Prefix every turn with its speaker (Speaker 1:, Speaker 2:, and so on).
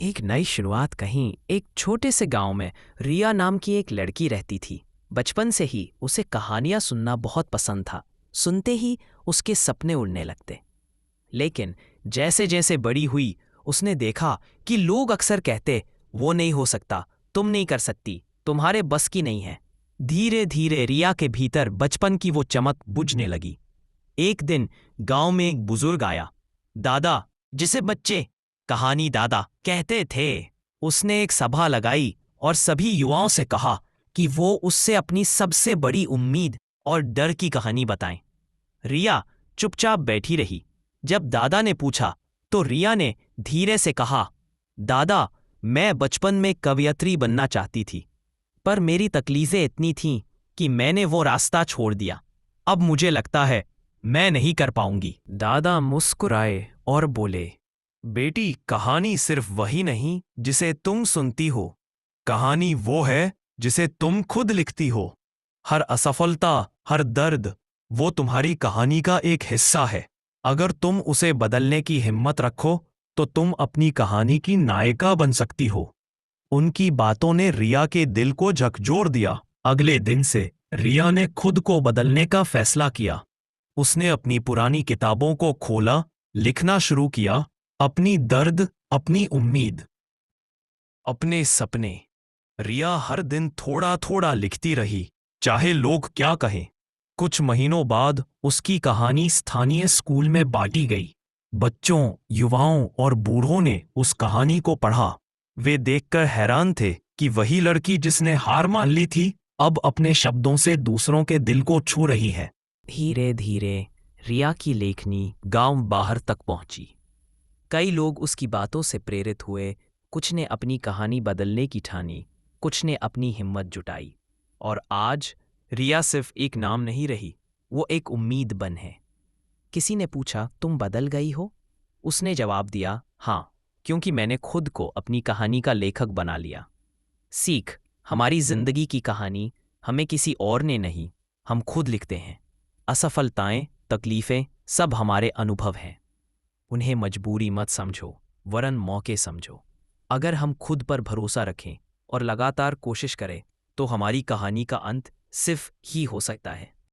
Speaker 1: एक नई शुरुआत कहीं एक छोटे से गांव में रिया नाम की एक लड़की रहती थी। बचपन से ही उसे कहानियां सुनना बहुत पसंद था। सुनते ही उसके सपने उड़ने लगते। लेकिन जैसे जैसे बड़ी हुई उसने देखा कि लोग अक्सर कहते, वो नहीं हो सकता, तुम नहीं कर सकती, तुम्हारे बस की नहीं है। धीरे धीरे रिया के भीतर बचपन की वो चमक बुझने लगी। एक दिन गांव में एक बुजुर्ग आया। दादा, जिसे बच्चे कहानी दादा कहते थे, उसने एक सभा लगाई और सभी युवाओं से कहा कि वो उससे अपनी सबसे बड़ी उम्मीद और डर की कहानी बताएं। रिया चुपचाप बैठी रही। जब दादा ने पूछा तो रिया ने धीरे से कहा, दादा, मैं बचपन में कवयित्री बनना चाहती थी, पर मेरी तकलीफें इतनी थीं कि मैंने वो रास्ता छोड़ दिया। अब मुझे लगता है मैं नहीं कर पाऊंगी। दादा मुस्कुराए और बोले, बेटी, कहानी सिर्फ वही नहीं जिसे तुम सुनती हो। कहानी वो है जिसे तुम खुद लिखती हो। हर असफलता, हर दर्द, वो तुम्हारी कहानी का एक हिस्सा है। अगर तुम उसे बदलने की हिम्मत रखो तो तुम अपनी कहानी की नायिका बन सकती हो। उनकी बातों ने रिया के दिल को झकझोर दिया। अगले दिन से रिया ने खुद को बदलने का फैसला किया। उसने अपनी पुरानी किताबों को खोला, लिखना शुरू किया, अपनी दर्द, अपनी उम्मीद, अपने सपने। रिया हर दिन थोड़ा थोड़ा लिखती रही, चाहे लोग क्या कहें। कुछ महीनों बाद उसकी कहानी स्थानीय स्कूल में बांटी गई। बच्चों, युवाओं और बूढ़ों ने उस कहानी को पढ़ा। वे देखकर हैरान थे कि वही लड़की जिसने हार मान ली थी, अब अपने शब्दों से दूसरों के दिल को छू रही है। धीरे धीरे रिया की लेखनी गांव बाहर तक पहुंची। कई लोग उसकी बातों से प्रेरित हुए। कुछ ने अपनी कहानी बदलने की ठानी, कुछ ने अपनी हिम्मत जुटाई। और आज रिया सिर्फ एक नाम नहीं रही, वो एक उम्मीद बन है। किसी ने पूछा, तुम बदल गई हो? उसने जवाब दिया, हाँ, क्योंकि मैंने खुद को अपनी कहानी का लेखक बना लिया। सीख, हमारी जिंदगी की कहानी हमें किसी और ने नहीं, हम खुद लिखते हैं। असफलताएं, तकलीफें, सब हमारे अनुभव हैं। उन्हें मजबूरी मत समझो, वरन मौके समझो। अगर हम खुद पर भरोसा रखें और लगातार कोशिश करें तो हमारी कहानी का अंत सिर्फ ही हो सकता है।